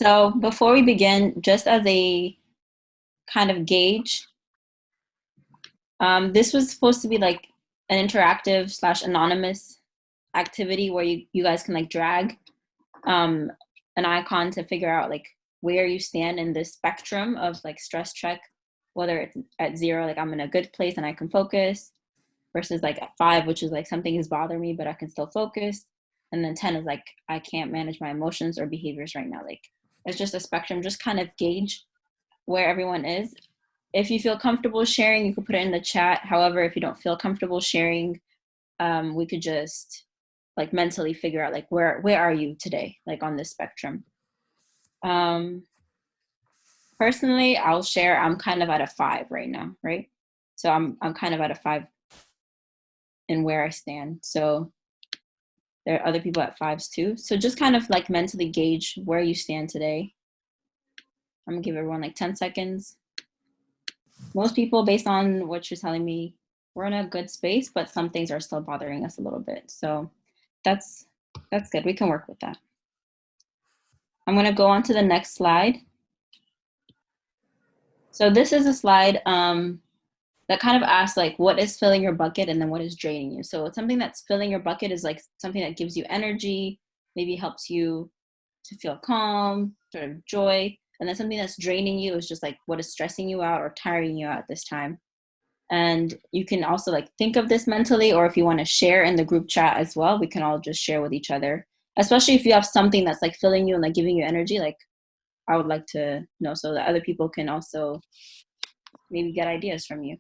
So before we begin, just as a kind of gauge, this was supposed to be like an interactive slash anonymous activity where you guys can like drag um, an icon to figure out like where you stand in this spectrum of like stress check, whether it's at 0, like I'm in a good place and I can focus, versus like at 5, which is like something is bothering me, but I can still focus. And then 10 is like, I can't manage my emotions or behaviors right now. Like it's just a spectrum, just kind of gauge where everyone is. If you feel comfortable sharing, you could put it in the chat. However, if you don't feel comfortable sharing, we could just like mentally figure out like where are you today, like on this spectrum. Personally, I'll share. I'm kind of at a 5 right now, right? So I'm kind of at a 5 in where I stand. So there are other people at 5s too. So just kind of like mentally gauge where you stand today. I'm gonna give everyone like 10 seconds. Most people, based on what you're telling me, we're in a good space, but some things are still bothering us a little bit. So that's good. We can work with that. I'm gonna go on to the next slide. So this is a slide that kind of asks like what is filling your bucket and then what is draining you. So something that's filling your bucket is like something that gives you energy, maybe helps you to feel calm, sort of joy. And then something that's draining you is just like what is stressing you out or tiring you out at this time. And you can also like think of this mentally, or if you want to share in the group chat as well, we can all just share with each other, especially if you have something that's like filling you and like giving you energy. Like I would like to know so that other people can also maybe get ideas from you.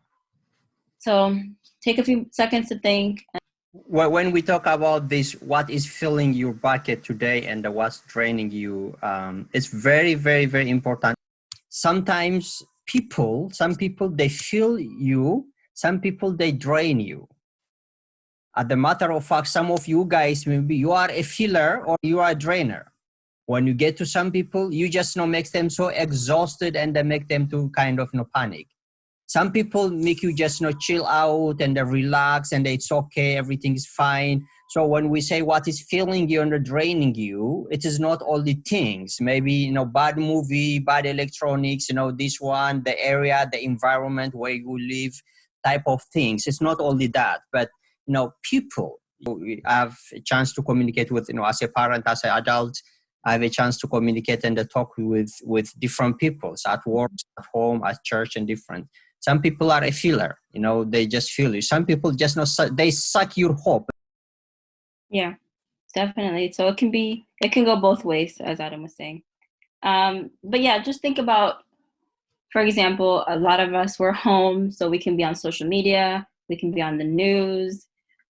So take a few seconds to think. Well, when we talk about this, what is filling your bucket today and what's draining you, it's very, very, very important. Sometimes some people, they fill you, some people, they drain you. As a matter of fact, some of you guys, maybe you are a filler or you are a drainer. When you get to some people, you just make them so exhausted and they make them to kind of panic. Some people make you just chill out and relax and it's okay, everything is fine. So when we say what is filling you and draining you, it is not all the things. Maybe bad movie, bad electronics, this one, the area, the environment where you live, type of things. It's not only that, but people. You have a chance to communicate with, as a parent, as an adult. I have a chance to communicate and talk with different people at work, at home, at church, and different. Some people are a filler, they just feel you. Some people just they suck your hope. Yeah, definitely. So it can go both ways, as Adam was saying. But yeah, just think about, for example, a lot of us were home, so we can be on social media, we can be on the news,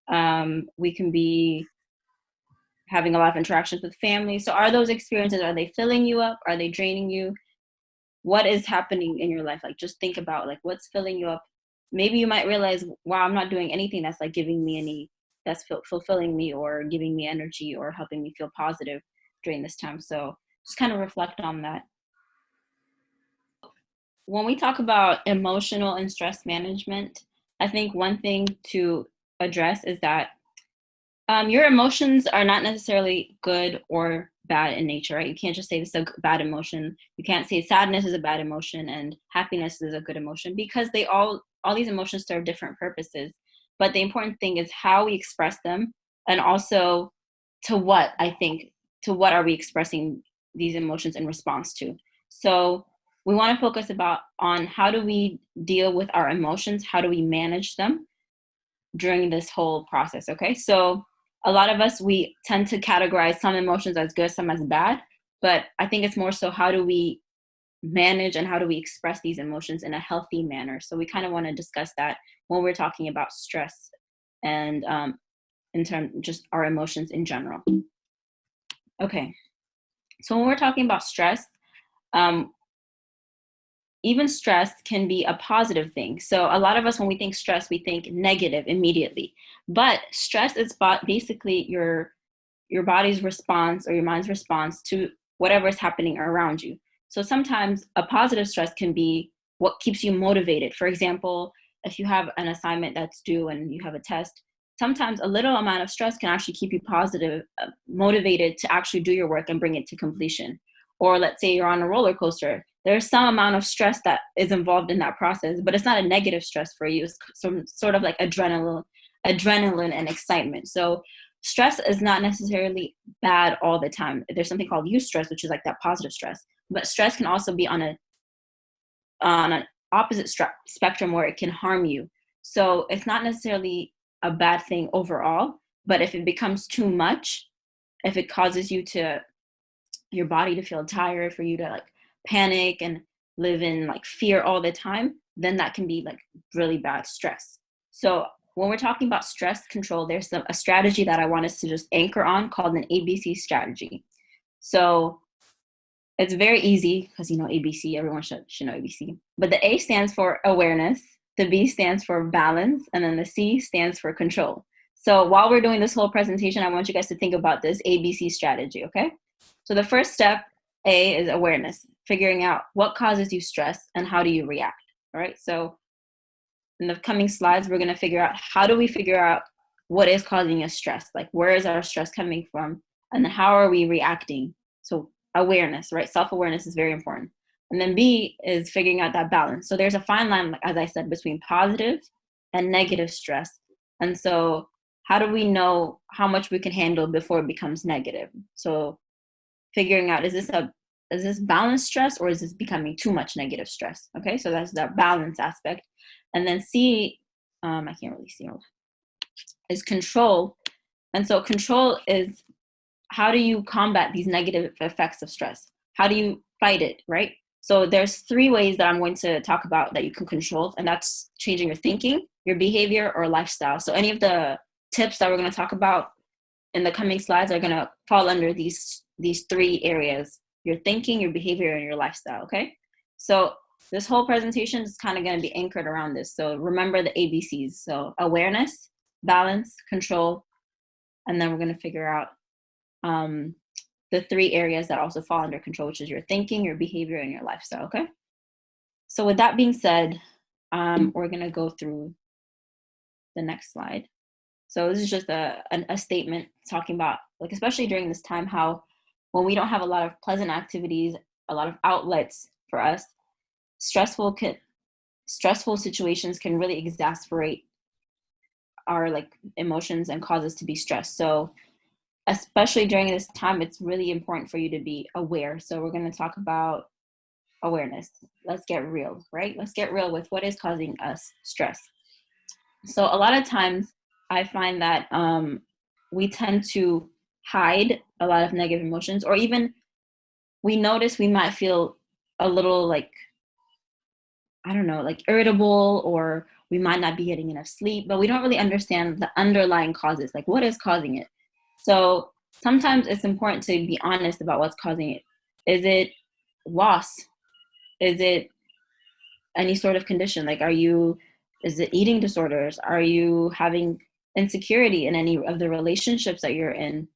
we can be having a lot of interactions with family. So are those experiences, are they filling you up? Are they draining you? What is happening in your life? Like just think about like what's filling you up. Maybe you might realize, wow, I'm not doing anything that's like giving me that's fulfilling me or giving me energy or helping me feel positive during this time. So just kind of reflect on that. When we talk about emotional and stress management, I think one thing to address is that your emotions are not necessarily good or bad in nature, right? You can't just say this is a bad emotion. You can't say sadness is a bad emotion and happiness is a good emotion, because they all these emotions serve different purposes. But the important thing is how we express them, and also to what are we expressing these emotions in response to. So we want to focus on how do we deal with our emotions, how do we manage them during this whole process, okay? So a lot of us, we tend to categorize some emotions as good, some as bad, but I think it's more so how do we manage and how do we express these emotions in a healthy manner. So we kind of want to discuss that when we're talking about stress and in terms just our emotions in general. Okay, so when we're talking about stress, even stress can be a positive thing. So a lot of us, when we think stress, we think negative immediately. But stress is basically your body's response or your mind's response to whatever is happening around you. So sometimes a positive stress can be what keeps you motivated. For example, if you have an assignment that's due and you have a test, sometimes a little amount of stress can actually keep you motivated to actually do your work and bring it to completion. or let's say you're on a roller coaster, there's some amount of stress that is involved in that process, but it's not a negative stress for you. It's some sort of like adrenaline and excitement. So stress is not necessarily bad all the time. There's something called eustress, which is like that positive stress. But stress can also be on an opposite spectrum where it can harm you. So it's not necessarily a bad thing overall, but if it becomes too much, if it causes your body to feel tired, for you to like panic and live in like fear all the time, then that can be like really bad stress. So when we're talking about stress control, there's a strategy that I want us to just anchor on called an ABC strategy. So it's very easy because, you know, ABC, everyone should know ABC. But the A stands for awareness, the B stands for balance, and then the C stands for control. So while we're doing this whole presentation, I want you guys to think about this ABC strategy, okay? So the first step, A, is awareness, figuring out what causes you stress and how do you react, all right? So in the coming slides, we're going to figure out how do we figure out what is causing us stress, like where is our stress coming from, and then how are we reacting? So awareness, right? Self-awareness is very important. And then B is figuring out that balance. So there's a fine line, as I said, between positive and negative stress. And so how do we know how much we can handle before it becomes negative? So figuring out, is this balanced stress, or is this becoming too much negative stress? Okay, so that's the balance aspect. And then C, I can't really see, is control. And so control is, how do you combat these negative effects of stress? How do you fight it, right? So there's 3 ways that I'm going to talk about that you can control, and that's changing your thinking, your behavior, or lifestyle. So any of the tips that we're going to talk about in the coming slides are going to fall under these 3 areas: your thinking, your behavior, and your lifestyle, okay? So this whole presentation is kind of going to be anchored around this. So remember the ABCs. So awareness, balance, control, and then we're going to figure out the 3 areas that also fall under control, which is your thinking, your behavior, and your lifestyle, okay? So with that being said, we're going to go through the next slide. So this is just a statement talking about, like, especially during this time, how when we don't have a lot of pleasant activities, a lot of outlets for us, stressful situations can really exasperate our like emotions and cause us to be stressed. So especially during this time, it's really important for you to be aware. So we're going to talk about awareness. Let's get real, right? Let's get real with what is causing us stress. So a lot of times I find that we tend to hide a lot of negative emotions, or even we notice we might feel a little like, I don't know, like irritable, or we might not be getting enough sleep, but we don't really understand the underlying causes, like what is causing it. So sometimes it's important to be honest about what's causing it. Is it loss? Is it any sort of condition? Like, is it eating disorders? Are you having insecurity in any of the relationships that you're in?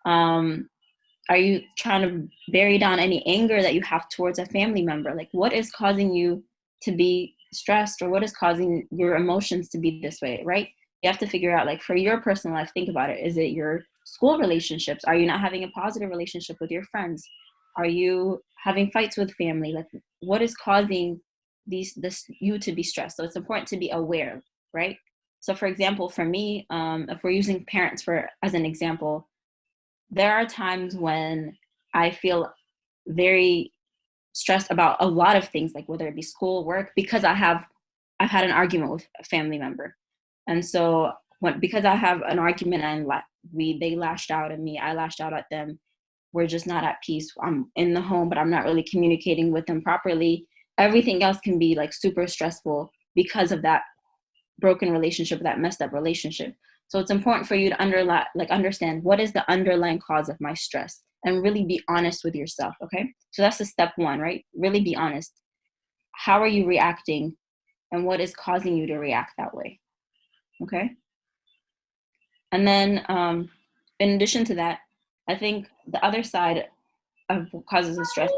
Are you trying to bury down any anger that you have towards a family member? Like, what is causing you to be stressed, or what is causing your emotions to be this way, right? You have to figure out, like, for your personal life, think about it. Is it your school relationships? Are you not having a positive relationship with your friends? Are you having fights with family? Like, what is causing you to be stressed? So it's important to be aware, right? So for example, for me, if we're using parents as an example, there are times when I feel very stressed about a lot of things, like whether it be school, work, because I've had an argument with a family member. And so because I have an argument and they lashed out at me, I lashed out at them, we're just not at peace. I'm in the home, but I'm not really communicating with them properly. Everything else can be like super stressful because of that broken relationship, that messed up relationship. So it's important for you to understand what is the underlying cause of my stress, and really be honest with yourself, okay? So that's the step 1, right? Really be honest. How are you reacting, and what is causing you to react that way, okay? And then in addition to that, I think the other side of what causes us stress,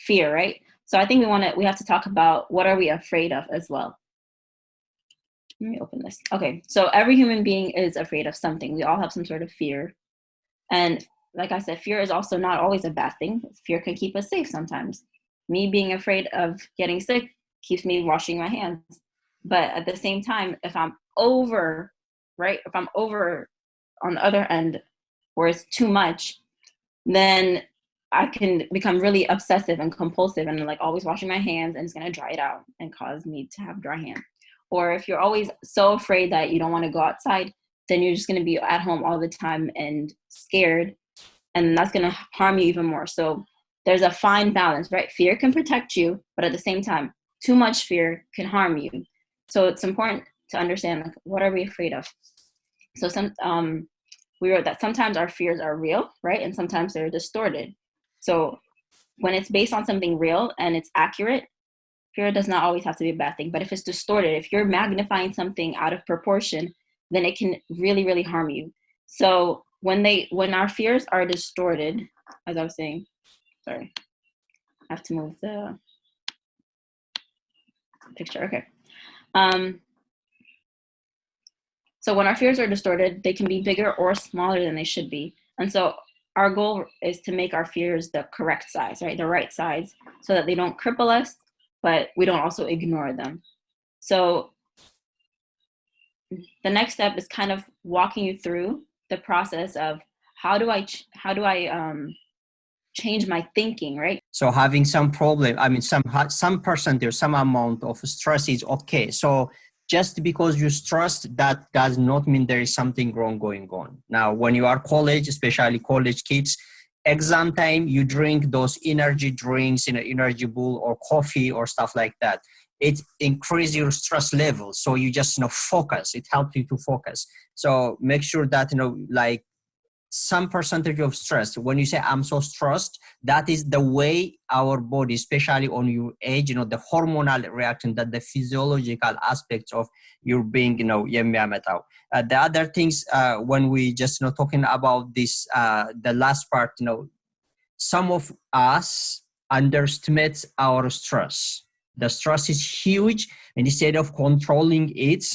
fear, right? So I think we have to talk about what are we afraid of as well. Let me open this. Okay, so every human being is afraid of something. We all have some sort of fear. And like I said, fear is also not always a bad thing. Fear can keep us safe sometimes. Me being afraid of getting sick keeps me washing my hands. But at the same time, if I'm over, right, if I'm over on the other end where it's too much, then I can become really obsessive and compulsive and like always washing my hands, and it's going to dry it out and cause me to have dry hands. Or if you're always so afraid that you don't want to go outside, then you're just going to be at home all the time and scared, and that's going to harm you even more. So there's a fine balance, right? Fear can protect you, but at the same time, too much fear can harm you. So it's important to understand, like, what are we afraid of? So we wrote that sometimes our fears are real, right? And sometimes they're distorted. So when it's based on something real and it's accurate, fear does not always have to be a bad thing. But if it's distorted, if you're magnifying something out of proportion, then it can really, really harm you. So when our fears are distorted, as I was saying, sorry, I have to move the picture. Okay. So when our fears are distorted, they can be bigger or smaller than they should be. And so our goal is to make our fears the correct size, right? The right size, so that they don't cripple us, but we don't also ignore them. So the next step is kind of walking you through the process of how do I change my thinking, right? So having some problem, I mean, some percentage, some amount of stress is okay. So just because you're stressed, that does not mean there is something wrong going on. Now, when you are college, especially college kids, exam time, you drink those energy drinks in an energy bowl or coffee or stuff like that. It increases your stress level. So you just, focus. It helps you to focus. So make sure that, like, some percentage of stress. When you say I'm so stressed, that is the way our body, especially on your age, the hormonal reaction, that the physiological aspects of your being, የሚያመጣው. The other things, when we just, talking about this, the last part, some of us underestimate our stress. The stress is huge, and instead of controlling it,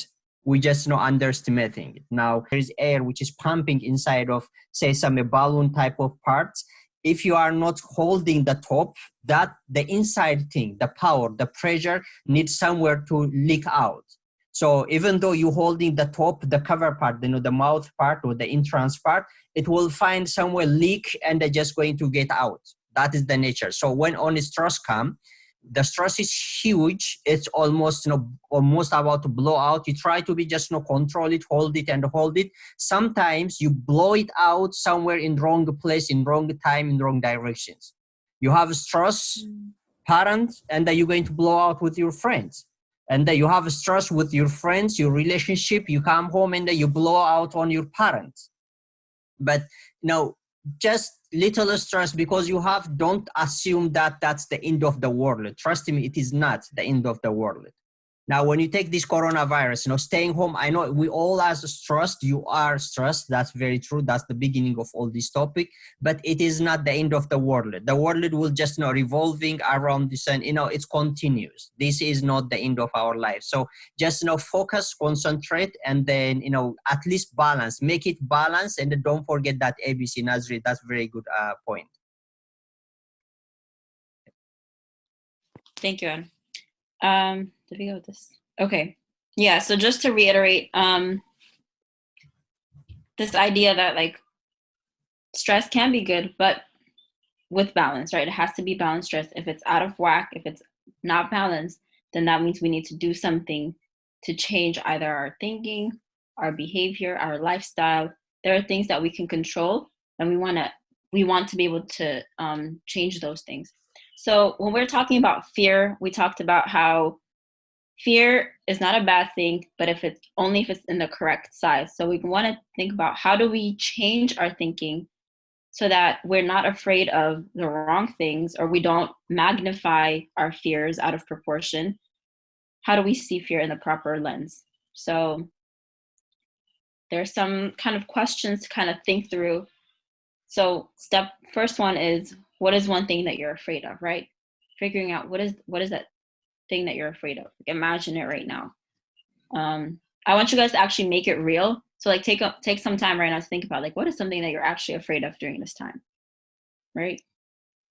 we just underestimating it. Now there is air which is pumping inside of, say, some balloon type of parts. If you are not holding the top, that the inside thing, the power, the pressure needs somewhere to leak out. So even though you're holding the top, the cover part, the mouth part or the entrance part, it will find somewhere leak and they're just going to get out. That is the nature. So when only stress comes, the stress is huge. It's almost, almost about to blow out. You try to be just, control it, hold it and hold it. Sometimes you blow it out somewhere in wrong place, in wrong time, in wrong directions. You have stress, parents, and then you're going to blow out with your friends. And then you have stress with your friends, your relationship, you come home and then you blow out on your parents. But just little stress because you have, don't assume that that's the end of the world. Trust me, it is not the end of the world. Now, when you take this coronavirus, staying home, I know we all are stressed. You are stressed. That's very true. That's the beginning of all this topic, but it is not the end of the world. The world will just, revolving around the sun. It continues. This is not the end of our life. So just, focus, concentrate, and then, at least balance, make it balance. And don't forget that ABC Nazri. That's very good point. Thank you, Anne. Did we go with this? Okay. Yeah, so just to reiterate, this idea that like stress can be good, but with balance, right? It has to be balanced stress. If it's out of whack, if it's not balanced, then that means we need to do something to change either our thinking, our behavior, our lifestyle. There are things that we can control, and we want to be able to change those things. So when we're talking about fear, we talked about how fear is not a bad thing, but if it's in the correct size. So we want to think about how do we change our thinking so that we're not afraid of the wrong things, or we don't magnify our fears out of proportion. How do we see fear in the proper lens? So there's some kind of questions to kind of think through. So first one is, what is one thing that you're afraid of, right? Figuring out what is that thing that you're afraid of. Like, imagine it right now. I want you guys to actually make it real. So like take some time right now to think about like, what is something that you're actually afraid of during this time, right?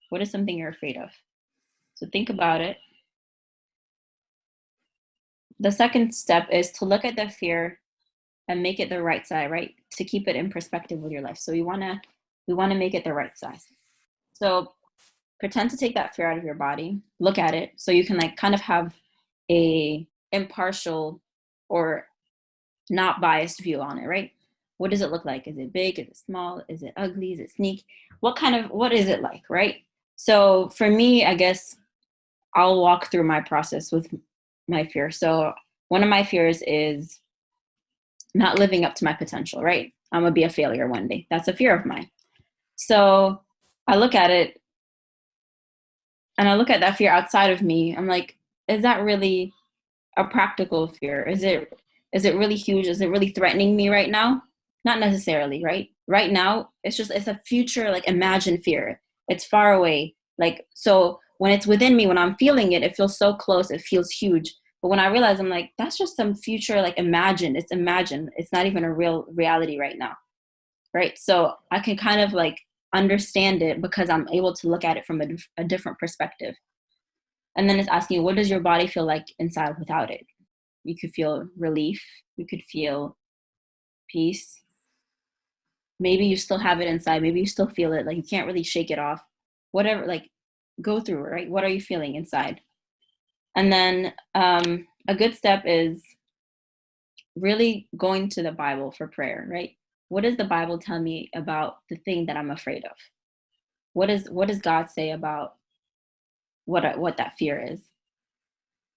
What is something you're afraid of? So think about it. The second step is to look at the fear and make it the right size, right? To keep it in perspective with your life. So we wanna make it the right size. So pretend to take that fear out of your body, look at it so you can like kind of have a impartial or not biased view on it, right? What does it look like? Is it big? Is it small? Is it ugly? Is it sneaky? What is it like, right? So for me, I guess I'll walk through my process with my fear. So one of my fears is not living up to my potential, right? I'm gonna be a failure one day. That's a fear of mine. So I look at it and I look at that fear outside of me. I'm like, is that really a practical fear? Is it really huge? Is it really threatening me right now? Not necessarily, right? Right now, it's a future like imagined fear. It's far away. Like so when it's within me, when I'm feeling it, it feels so close, it feels huge. But when I realize I'm like, that's just some future like imagined. It's imagined. It's not even a real reality right now. Right. So I can kind of like understand it because I'm able to look at it from a different perspective. And then it's asking you, what does your body feel like inside without it? You could feel relief. You could feel peace. Maybe you still have it inside. Maybe you still feel it. Like you can't really shake it off. Whatever, like go through it, right? What are you feeling inside? And then a good step is really going to the Bible for prayer, right? What does the Bible tell me about the thing that I'm afraid of? What does God say about what that fear is?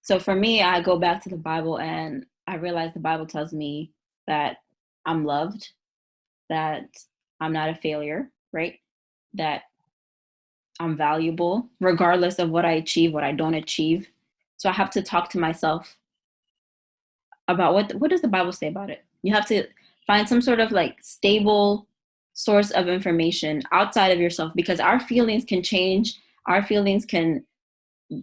So for me, I go back to the Bible and I realize the Bible tells me that I'm loved, that I'm not a failure, right? That I'm valuable, regardless of what I achieve, what I don't achieve. So I have to talk to myself about what does the Bible say about it? You have to find some sort of like stable source of information outside of yourself because our feelings can change. Our feelings can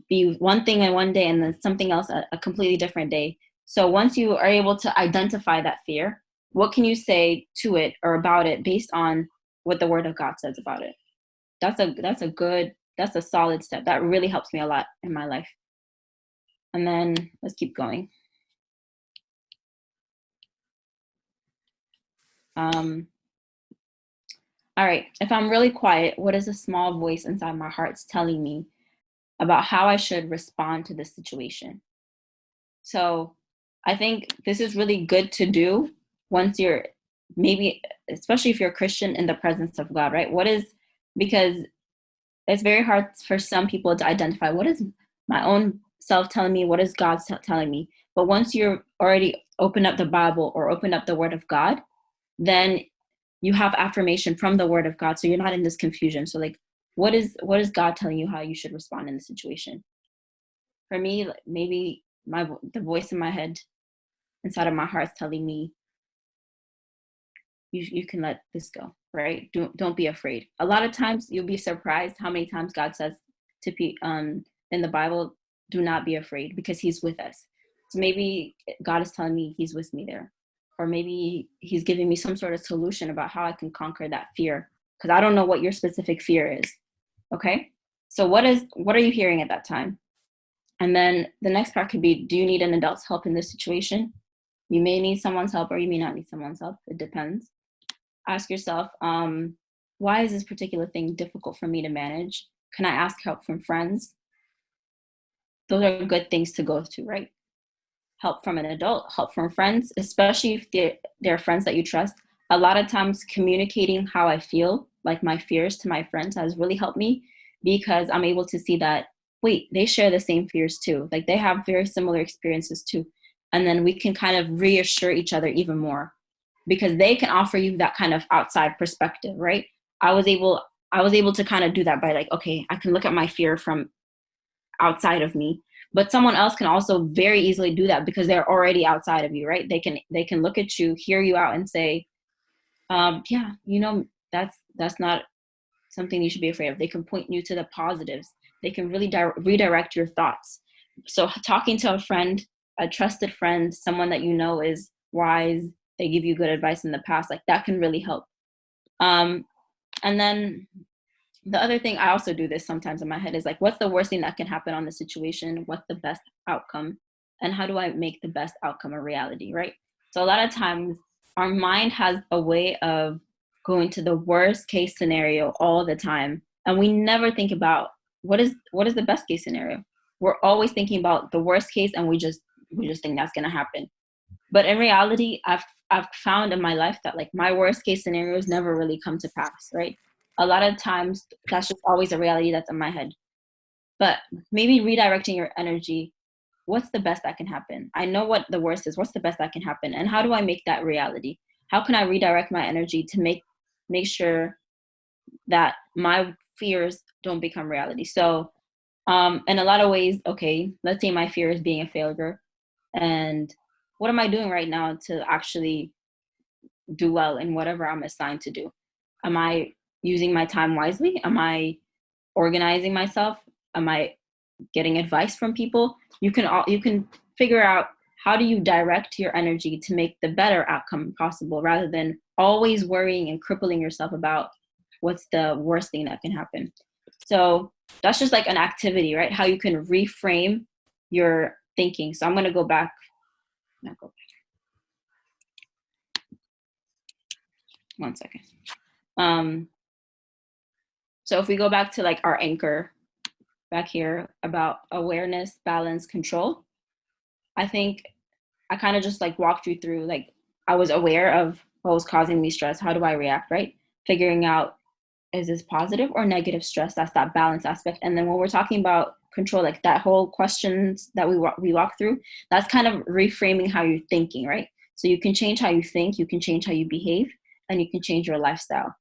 be one thing in one day and then something else a completely different day. So once you are able to identify that fear, what can you say to it or about it based on what the Word of God says about it? That's a solid step. That really helps me a lot in my life. And then let's keep going. All right. If I'm really quiet, what is a small voice inside my heart's telling me about how I should respond to this situation? So I think this is really good to do once you're maybe, especially if you're a Christian in the presence of God, right? Because it's very hard for some people to identify what is my own self telling me, what is God telling me. But once you're already open up the Bible or open up the Word of God, then you have affirmation from the Word of God. So you're not in this confusion. So like, what is God telling you how you should respond in the situation? For me, like, maybe the voice in my head inside of my heart is telling me you can let this go, right? Don't be afraid. A lot of times you'll be surprised how many times God says to in the Bible, do not be afraid because He's with us. So maybe God is telling me He's with me there, or maybe He's giving me some sort of solution about how I can conquer that fear because I don't know what your specific fear is. Okay, so what are you hearing at that time? And then the next part could be, do you need an adult's help in this situation? You may need someone's help or you may not need someone's help. It depends. Ask yourself, why is this particular thing difficult for me to manage? Can I ask help from friends? Those are good things to go to, right? Help from an adult, help from friends, especially if they're friends that you trust. A lot of times communicating how I feel, like my fears to my friends has really helped me because I'm able to see that, wait, they share the same fears too. Like they have very similar experiences too. And then we can kind of reassure each other even more because they can offer you that kind of outside perspective, right? I was able to kind of do that by like, okay, I can look at my fear from outside of me, but someone else can also very easily do that because they're already outside of you, right? They can look at you, hear you out and say, yeah, that's not something you should be afraid of. They can point you to the positives. They can really redirect your thoughts. So talking to a friend, a trusted friend, someone that you know is wise, they give you good advice in the past, like that can really help. And then the other thing, I also do this sometimes in my head, is like, what's the worst thing that can happen on the situation? What's the best outcome? And how do I make the best outcome a reality, right? So a lot of times our mind has a way of going to the worst case scenario all the time. And we never think about what is the best case scenario. We're always thinking about the worst case, and we just think that's gonna happen. But in reality, I've found in my life that like my worst case scenarios never really come to pass, right? A lot of times that's just always a reality that's in my head. But maybe redirecting your energy, what's the best that can happen? I know what the worst is, what's the best that can happen? And how do I make that reality? How can I redirect my energy to make sure that my fears don't become reality? So in a lot of ways, okay, let's say my fear is being a failure. And what am I doing right now to actually do well in whatever I'm assigned to do? Am I using my time wisely? Am I organizing myself? Am I getting advice from people? You can figure out how do you direct your energy to make the better outcome possible, rather than always worrying and crippling yourself about what's the worst thing that can happen. So that's just like an activity, right? How you can reframe your thinking. So I'm going to go back. One second. So if we go back to like our anchor back here about awareness, balance, control, I think I kind of just like walked you through, like I was aware of what was causing me stress. How do I react, right? Figuring out, is this positive or negative stress? That's that balance aspect. And then when we're talking about control, like that whole questions that we walk through, that's kind of reframing how you're thinking, right? So you can change how you think, you can change how you behave, and you can change your lifestyle.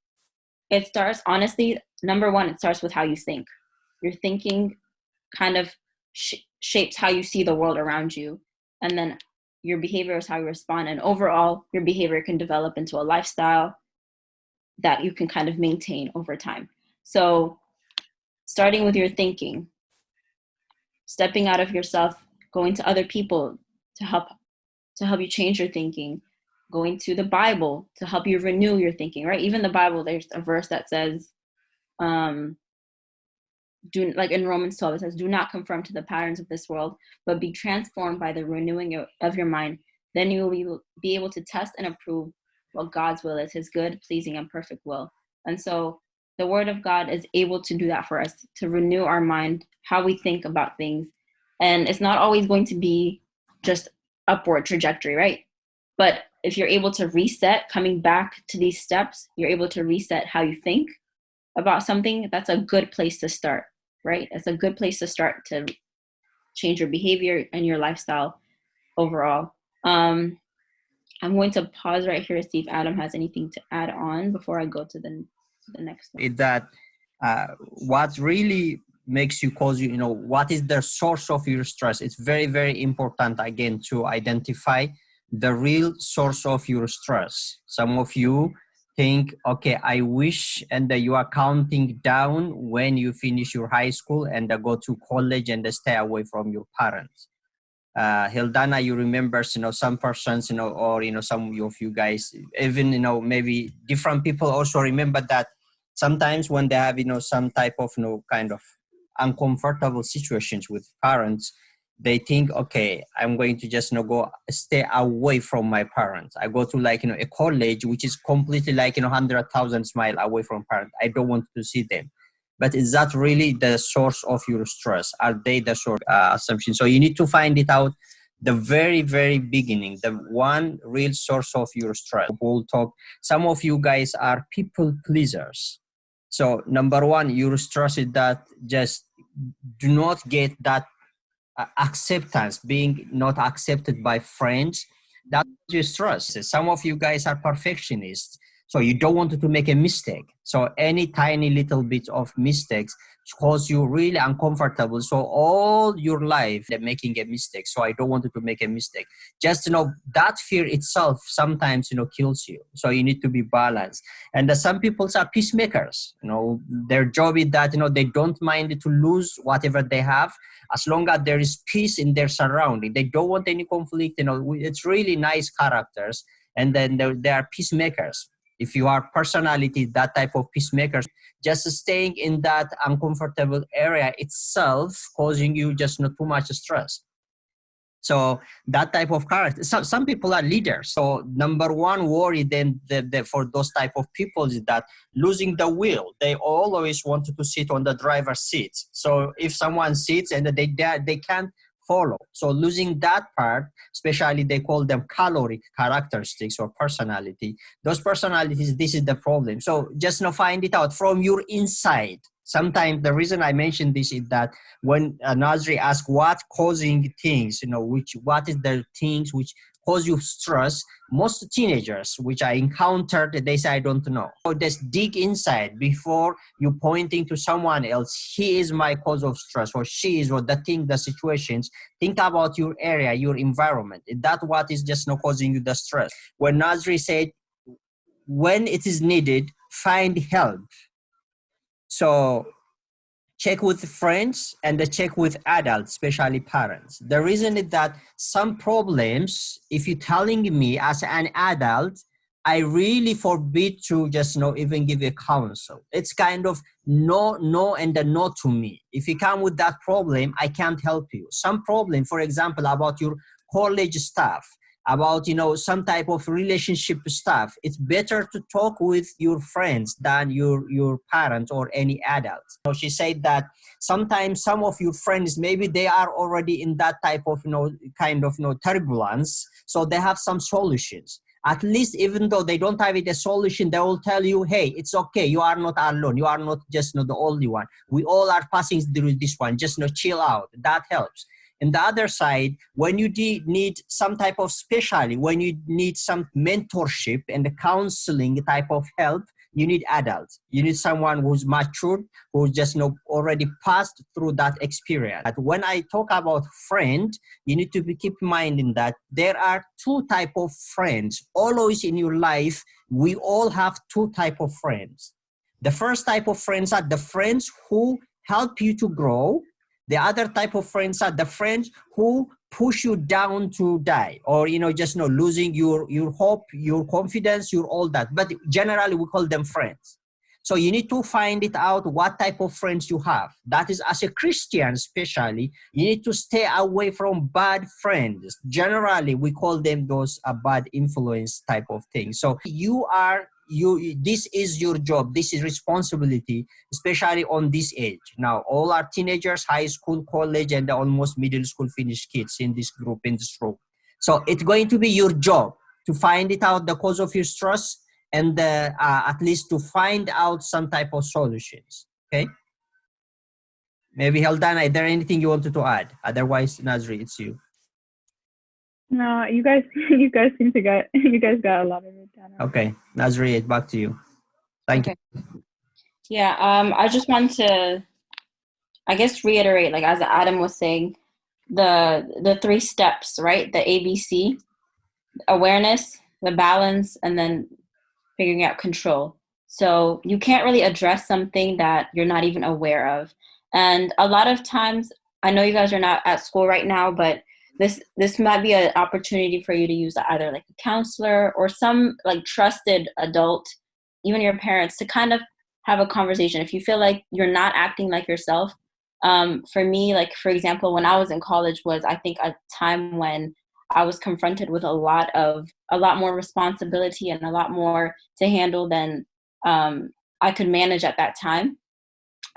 It starts, honestly, number one, it starts with how you think. Your thinking kind of shapes how you see the world around you. And then your behavior is how you respond. And overall, your behavior can develop into a lifestyle that you can kind of maintain over time. So starting with your thinking, stepping out of yourself, going to other people to help you change your thinking, going to the Bible to help you renew your thinking, right? Even the Bible, there's a verse that says, do, like in Romans 12, it says, do not conform to the patterns of this world, but be transformed by the renewing of your mind. Then you will be able to test and approve what God's will is, his good, pleasing, and perfect will. And so the word of God is able to do that for us, to renew our mind, how we think about things. And it's not always going to be just upward trajectory, right? But if you're able to reset, coming back to these steps, you're able to reset how you think about something. That's a good place to start, right? It's a good place to start to change your behavior and your lifestyle overall. I'm going to pause right here to see if Adam has anything to add on before I go to the next one. That what really makes you cause you know, what is the source of your stress? It's very, very important, again, to identify the real source of your stress. Some of you think, okay, I wish, and you are counting down when you finish your high school and go to college and stay away from your parents. Hildana, you remember, you know, some persons, you know, or, you know, some of you guys, even, you know, maybe different people also remember that sometimes when they have, you know, some type of, you know, kind of uncomfortable situations with parents, they think, okay, I'm going to just, you know, go stay away from my parents. I go to, like, you know, a college, which is completely like, you know, 100,000 miles away from parents. I don't want to see them. But is that really the source of your stress? Are they the source? Assumption? So you need to find it out the very, very beginning, the one real source of your stress. We'll talk. Some of you guys are people pleasers. So number one, your stress is that just do not get that acceptance, being not accepted by friends. That's your stress. Some of you guys are perfectionists, so you don't want to make a mistake. So any tiny little bit of mistakes cause you really uncomfortable. So all your life they're making a mistake. So I don't want to make a mistake. Just, you know, that fear itself sometimes, you know, kills you. So you need to be balanced. And some people are peacemakers. You know, their job is that, you know, they don't mind to lose whatever they have, as long as there is peace in their surrounding. They don't want any conflict. You know, it's really nice characters. And then there are peacemakers. If you are personality, that type of peacemakers, just staying in that uncomfortable area itself causing you just not too much stress. So that type of character, some people are leaders. So number one worry then for those type of people is that losing the will. They always wanted to sit on the driver's seat. So if someone sits and they can't follow. So losing that part, especially they call them caloric characteristics or personality. Those personalities, this is the problem. So just find it out from your inside. Sometimes the reason I mentioned this is that when Nazri asked what causing things, what is the things which cause you stress, most teenagers which I encountered, they say, I don't know. So just dig inside before you pointing to someone else. He is my cause of stress, or she is, or the situations. Think about your area, your environment. That's what is just not causing you the stress. When Nazri said, when it is needed, find help. So check with friends and check with adults, especially parents. The reason is that some problems, if you're telling me as an adult, I really forbid to just even give a counsel. It's kind of no and a no to me. If you come with that problem, I can't help you. Some problem, for example, about your college stuff, about some type of relationship stuff, it's better to talk with your friends than your parents or any adults. So she said that sometimes some of your friends, maybe they are already in that type of kind of turbulence, so they have some solutions. At least even though they don't have a solution, they will tell you, hey, it's okay, you are not alone, you are not just the only one, we all are passing through this one, just chill out. That helps. And the other side, when you need some type of specialty, when you need some mentorship and counseling type of help, you need adults. You need someone who's matured, who just already passed through that experience. But when I talk about friend, you need to keep in mind in that there are two type of friends. Always in your life, we all have two type of friends. The first type of friends are the friends who help you to grow. The other type of friends are the friends who push you down to die, or just losing your hope, your confidence, your all that. But generally we call them friends. So you need to find it out what type of friends you have. That is, as a Christian especially, you need to stay away from bad friends. Generally we call them those bad influence type of things. So this is your job, this is responsibility, especially on this age. Now all our teenagers, high school, college, and almost middle school finished kids in this group, in this room. So it's going to be your job to find it out, the cause of your stress, and at least to find out some type of solutions. Okay, maybe Heldana, is there anything you wanted to add? Otherwise, Nazri, it's you. No, you guys seem to got a lot of it done. Okay, Nazri, back to you. Thank you. Yeah, I just want to, I guess, reiterate, like as Adam was saying, the 3 steps, right? The ABC: awareness, the balance, and then figuring out control. So you can't really address something that you're not even aware of. And a lot of times, I know you guys are not at school right now, but this might be an opportunity for you to use either like a counselor or some like trusted adult, even your parents, to kind of have a conversation. If you feel like you're not acting like yourself, for me, like for example, when I was in college was, I think, a time when I was confronted with a lot more responsibility and a lot more to handle than I could manage at that time.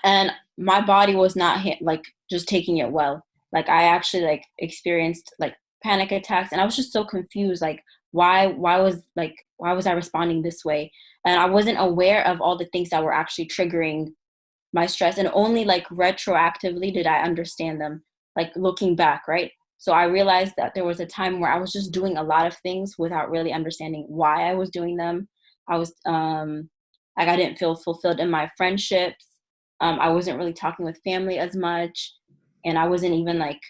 And my body was not like just taking it well. Like I actually like experienced like panic attacks, and I was just so confused. Like why was I responding this way? And I wasn't aware of all the things that were actually triggering my stress, and only like retroactively did I understand them, like looking back, right? So I realized that there was a time where I was just doing a lot of things without really understanding why I was doing them. I was like I didn't feel fulfilled in my friendships. I wasn't really talking with family as much, and I wasn't even like,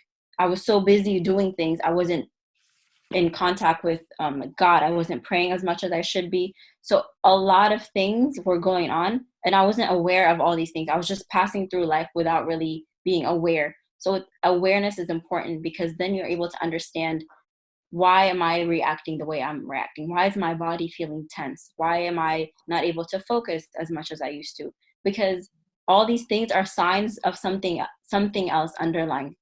I was so busy doing things, I wasn't in contact with God. I wasn't praying as much as I should be. So a lot of things were going on, and I wasn't aware of all these things. I was just passing through life without really being aware. So awareness is important, because then you're able to understand why am I reacting the way I'm reacting? Why is my body feeling tense? Why am I not able to focus as much as I used to? Because all these things are signs of something else underlying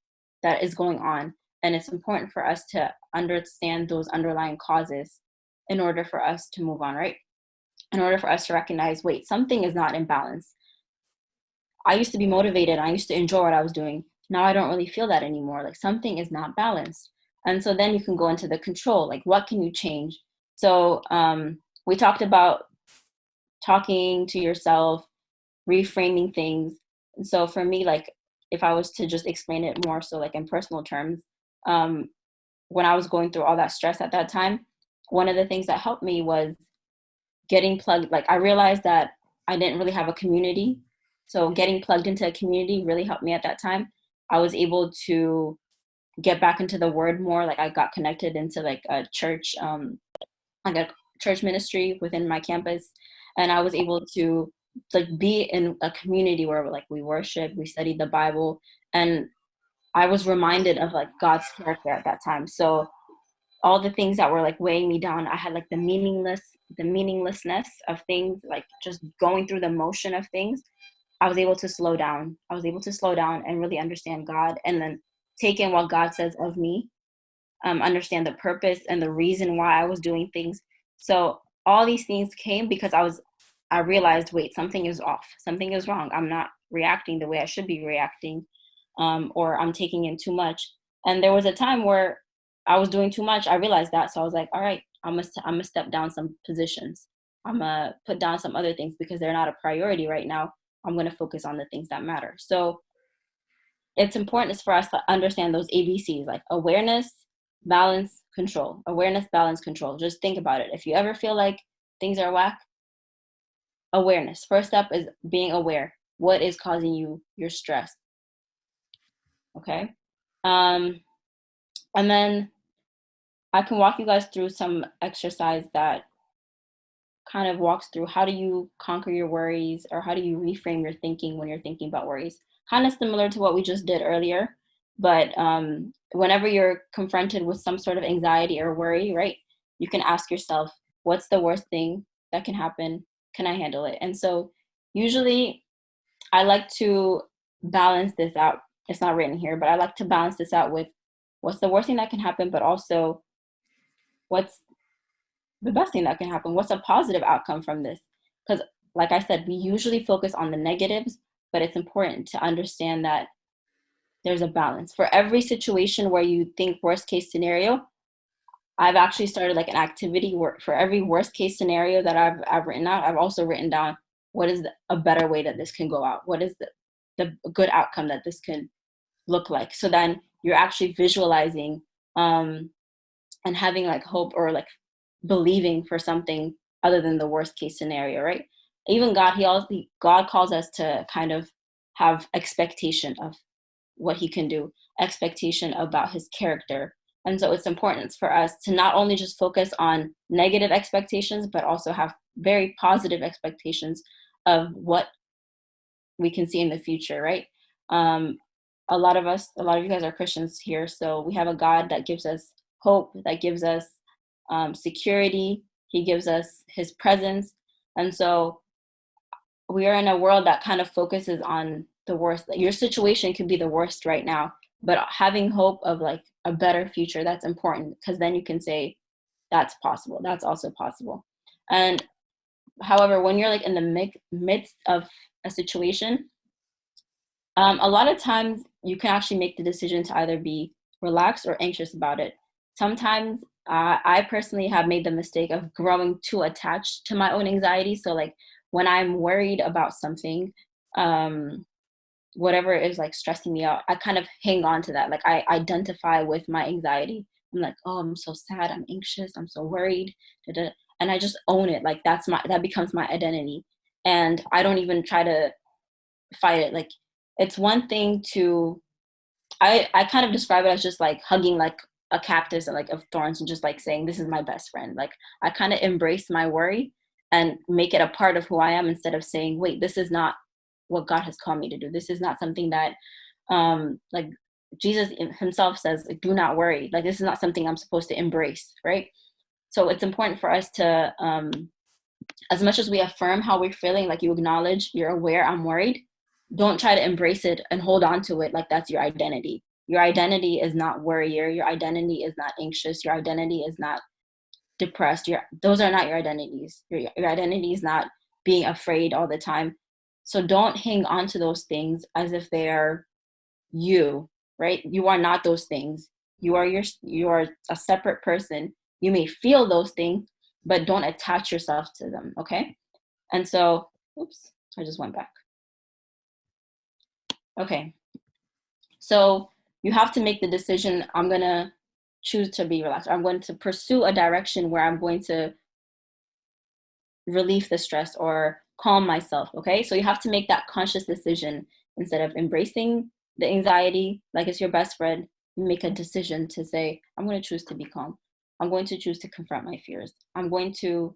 that is going on. And it's important for us to understand those underlying causes in order for us to move on, right? In order for us to recognize, wait, something is not in balance. I used to be motivated. I used to enjoy what I was doing. Now I don't really feel that anymore. Like something is not balanced. And so then you can go into the control, like what can you change? So we talked about talking to yourself, reframing things. And so for me, like if I was to just explain it more so like in personal terms, when I was going through all that stress at that time, one of the things that helped me was getting plugged. Like I realized that I didn't really have a community. So getting plugged into a community really helped me at that time. I was able to get back into the word more. Like I got connected into like a church, like a church ministry within my campus. And I was able to like be in a community where like we worship, we studied the Bible, and I was reminded of like God's character at that time. So all the things that were like weighing me down, I had like the meaninglessness of things, like just going through the motion of things. I was able to slow down. I was able to slow down and really understand God, and then take in what God says of me, understand the purpose and the reason why I was doing things. So all these things came because I realized, wait, something is off. Something is wrong. I'm not reacting the way I should be reacting, or I'm taking in too much. And there was a time where I was doing too much. I realized that. So I was like, all right, I'm gonna step down some positions. I'm gonna put down some other things because they're not a priority right now. I'm gonna focus on the things that matter. So it's important for us to understand those ABCs, like awareness, balance, control. Awareness, balance, control. Just think about it. If you ever feel like things are whack, awareness. First step is being aware. What is causing you your stress? Okay. And then I can walk you guys through some exercise that kind of walks through how do you conquer your worries, or how do you reframe your thinking when you're thinking about worries. Kind of similar to what we just did earlier, but whenever you're confronted with some sort of anxiety or worry, right, you can ask yourself, what's the worst thing that can happen? Can I handle it? And so usually I like to balance this out. It's not written here, but I like to balance this out with what's the worst thing that can happen, but also what's the best thing that can happen? What's a positive outcome from this? Because, like I said, we usually focus on the negatives, but it's important to understand that there's a balance. For every situation where you think worst case scenario, I've actually started like an activity where for every worst case scenario that I've written out, I've also written down what is a better way that this can go out? What is the good outcome that this can look like? So then you're actually visualizing and having like hope, or like believing for something other than the worst case scenario, right? Even God calls us to kind of have expectation of what he can do, expectation about his character. And so it's important for us to not only just focus on negative expectations, but also have very positive expectations of what we can see in the future, right? A lot of you guys are Christians here, so we have a God that gives us hope, that gives us security. He gives us his presence. And so we are in a world that kind of focuses on the worst. Your situation could be the worst right now, but having hope of like a better future, that's important, because then you can say that's possible. That's also possible. And however, when you're like in the midst of a situation, a lot of times you can actually make the decision to either be relaxed or anxious about it. Sometimes I personally have made the mistake of growing too attached to my own anxiety. So like when I'm worried about something, whatever is like stressing me out, I kind of hang on to that. Like I identify with my anxiety. I'm like, oh, I'm so sad, I'm anxious, I'm so worried, and I just own it. Like that becomes my identity, and I don't even try to fight it. Like it's one thing to, I kind of describe it as just like hugging like a cactus and like of thorns, and just like saying, this is my best friend. Like I kind of embrace my worry and make it a part of who I am, instead of saying, wait, this is not what God has called me to do. This is not something that like Jesus himself says, like, do not worry. Like, this is not something I'm supposed to embrace, right? So it's important for us to, as much as we affirm how we're feeling, like you acknowledge, you're aware, I'm worried, don't try to embrace it and hold on to it like that's your identity. Your identity is not worrier. Your identity is not anxious. Your identity is not depressed. Those are not your identities. Your identity is not being afraid all the time. So don't hang on to those things as if they are you, right? You are not those things. You are a separate person. You may feel those things, but don't attach yourself to them, okay? And so, oops, I just went back. Okay. So you have to make the decision, I'm going to choose to be relaxed. I'm going to pursue a direction where I'm going to relieve the stress or calm myself, okay? So you have to make that conscious decision instead of embracing the anxiety like it's your best friend. You make a decision to say, I'm going to choose to be calm. I'm going to choose to confront my fears. I'm going to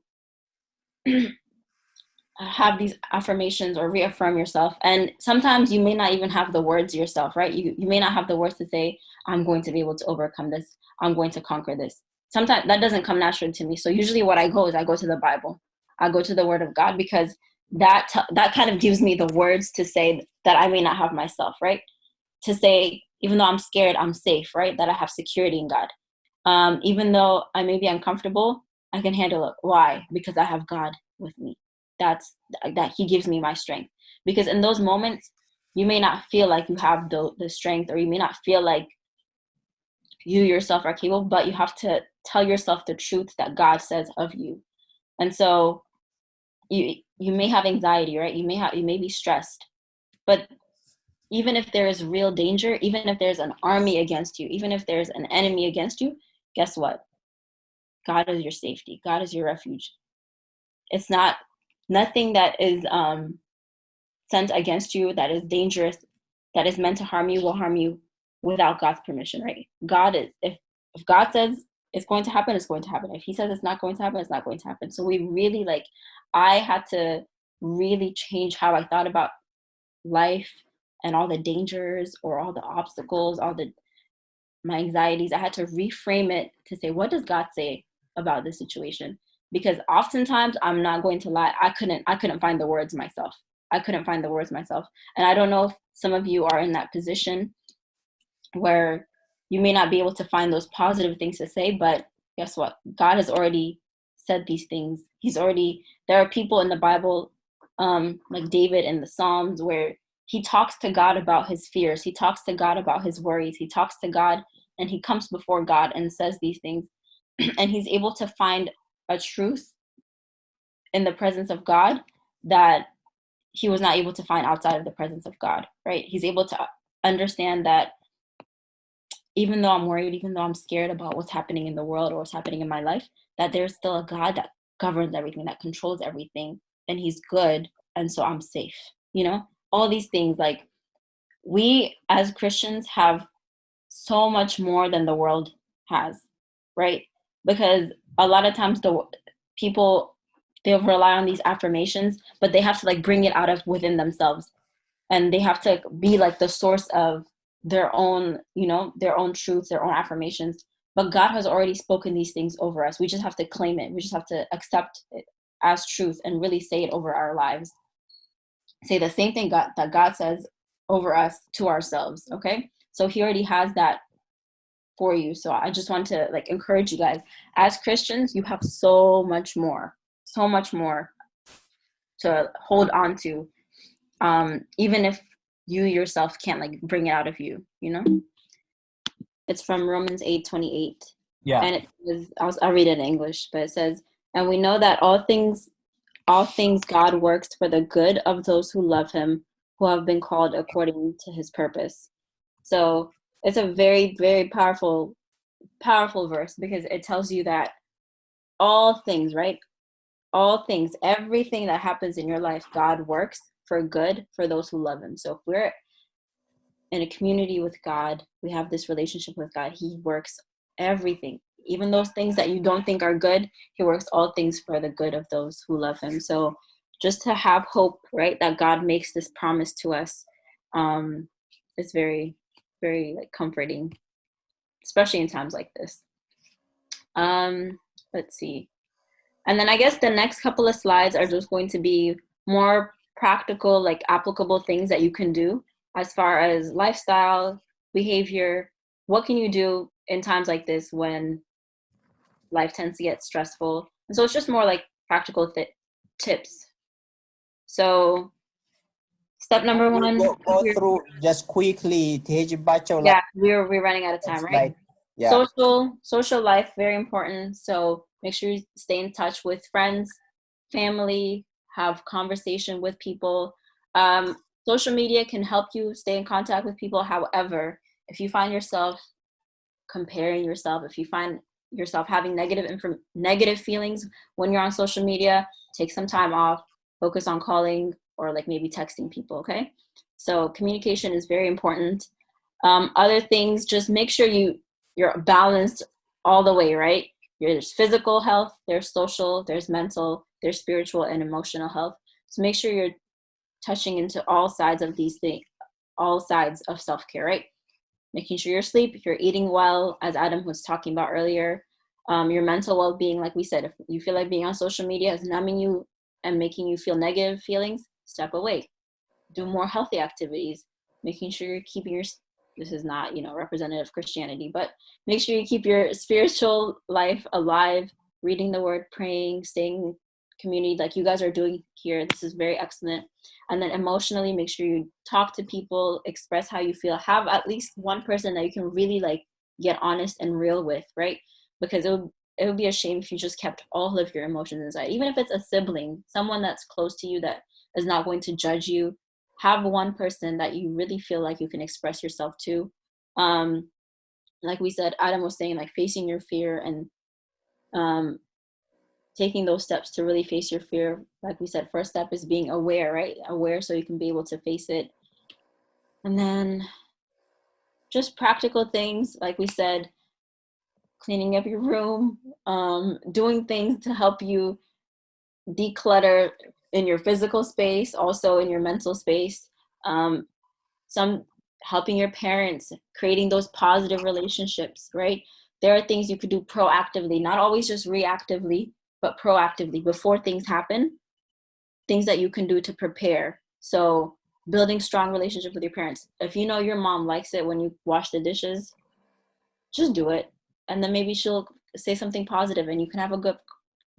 have these affirmations or reaffirm yourself. And sometimes you may not even have the words yourself, right? You may not have the words to say, I'm going to be able to overcome this. I'm going to conquer this. Sometimes that doesn't come naturally to me. So usually what I go to the Bible. I go to the Word of God, because that kind of gives me the words to say that I may not have myself, right? To say, even though I'm scared, I'm safe, right? That I have security in God. Even though I may be uncomfortable, I can handle it. Why? Because I have God with me. That He gives me my strength. Because in those moments, you may not feel like you have the strength, or you may not feel like you yourself are capable, but you have to tell yourself the truth that God says of you. And so you may have anxiety, right? You may be stressed, but even if there is real danger, even if there's an army against you, even if there's an enemy against you, guess what? God is your safety. God is your refuge. It's nothing that is sent against you that is dangerous, that is meant to harm you, will harm you without God's permission, right? God is, if God says it's going to happen, it's going to happen. If He says it's not going to happen, it's not going to happen. So we really, I had to really change how I thought about life and all the dangers or all the obstacles, my anxieties. I had to reframe it to say, what does God say about this situation? Because oftentimes, I'm not going to lie, I couldn't find the words myself. And I don't know if some of you are in that position where you may not be able to find those positive things to say, but guess what? God has already said these things. There are people in the Bible, like David in the Psalms, where he talks to God about his fears. He talks to God about his worries. He talks to God, and he comes before God and says these things. And he's able to find a truth in the presence of God that he was not able to find outside of the presence of God, right? He's able to understand that even though I'm worried, even though I'm scared about what's happening in the world or what's happening in my life, that there's still a God that governs everything, that controls everything, and He's good, and so I'm safe. All these things, we as Christians have so much more than the world has, right? Because a lot of times the people, they'll rely on these affirmations, but they have to bring it out of within themselves, and they have to be the source of their own truths, their own affirmations. But God has already spoken these things over us. We just have to claim it. We just have to accept it as truth and really say it over our lives. Say the same thing that God says over us to ourselves, okay? So He already has that for you. So I just want to encourage you guys. As Christians, you have so much more to hold on to, even if you yourself can't bring it out of you. It's from Romans 8:28. Yeah. And it says, I'll read it in English, but it says, and we know that all things God works for the good of those who love Him, who have been called according to His purpose. So it's a very, very powerful verse, because it tells you that all things, right? All things, everything that happens in your life, God works for good for those who love Him. So if we're in a community with God, we have this relationship with God, He works everything. Even those things that you don't think are good, He works all things for the good of those who love Him. So just to have hope, right, that God makes this promise to us, is very, very like comforting, especially in times like this. Let's see. And then I guess the next couple of slides are just going to be more practical, like applicable things that you can do as far as lifestyle, behavior. What can you do in times like this when life tends to get stressful? And so it's just more like practical tips. So step number one. Go through just quickly. Yeah, we're running out of time, right? Yeah. Social life, very important. So make sure you stay in touch with friends, family, have conversation with people. Social media can help you stay in contact with people. However, if you find yourself comparing yourself, if you find yourself having negative feelings when you're on social media, take some time off, focus on calling or like maybe texting people, okay? So communication is very important. Other things, just make sure you're balanced all the way, right? There's physical health, there's social, there's mental, there's spiritual and emotional health. So make sure you're touching into all sides of these things, all sides of self-care, right? Making sure you're asleep, you're eating well, as Adam was talking about earlier. Your mental well-being, like we said, if you feel like being on social media is numbing you and making you feel negative feelings, step away. Do more healthy activities, making sure you're keeping this is not, representative of Christianity, but make sure you keep your spiritual life alive, reading the word, praying, staying community like you guys are doing here. This is very excellent. And then emotionally, make sure you talk to people, express how you feel, have at least one person that you can really like get honest and real with, right? Because it would be a shame if you just kept all of your emotions inside. Even if it's a sibling, someone that's close to you that is not going to judge you, have one person that you really feel like you can express yourself to. Like we said, Adam was saying, like facing your fear and taking those steps to really face your fear. Like we said, first step is being aware, right? Aware so you can be able to face it. And then just practical things, like we said, cleaning up your room, doing things to help you declutter in your physical space, also in your mental space. Some helping your parents, creating those positive relationships, right? There are things you could do proactively, not always just reactively, but proactively before things happen, things that you can do to prepare. So building strong relationship with your parents. If you know your mom likes it when you wash the dishes, just do it. And then maybe she'll say something positive and you can have a good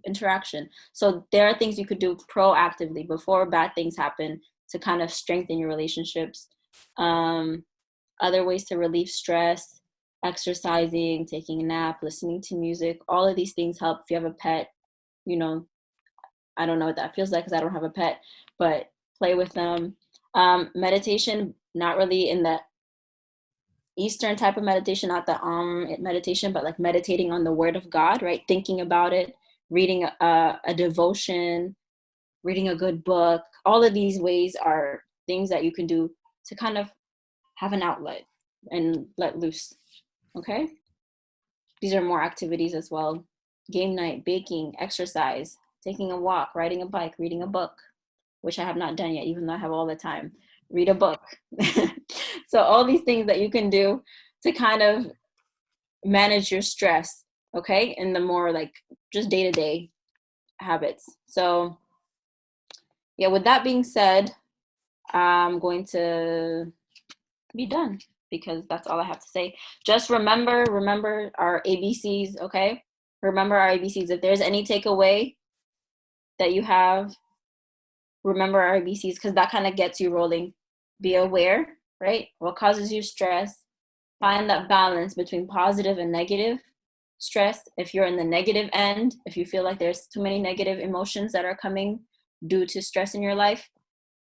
interaction. So there are things you could do proactively before bad things happen to kind of strengthen your relationships. Other ways to relieve stress, exercising, taking a nap, listening to music, all of these things help. If you have a pet, I don't know what that feels like because I don't have a pet, but play with them. Meditation, not really in the Eastern type of meditation, not the meditation, but like meditating on the word of God, right? Thinking about it, reading a devotion, reading a good book. All of these ways are things that you can do to kind of have an outlet and let loose, okay? These are more activities as well. Game night, baking, exercise, taking a walk, riding a bike, reading a book, which I have not done yet, even though I have all the time. Read a book. So all these things that you can do to kind of manage your stress, okay? In the more like just day-to-day habits. So yeah, with that being said, I'm going to be done because that's all I have to say. Just remember our ABCs, okay? Remember our ABCs. If there's any takeaway that you have, remember our ABCs because that kind of gets you rolling. Be aware, right? What causes you stress? Find that balance between positive and negative stress. If you're in the negative end, if you feel like there's too many negative emotions that are coming due to stress in your life,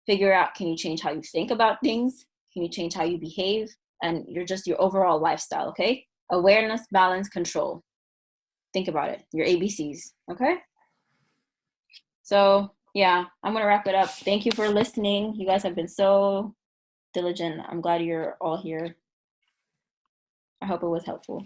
figure out, can you change how you think about things? Can you change how you behave? And your overall lifestyle, okay? Awareness, balance, control. Think about it, your ABCs, okay? So yeah, I'm gonna wrap it up. Thank you for listening. You guys have been so diligent. I'm glad you're all here. I hope it was helpful.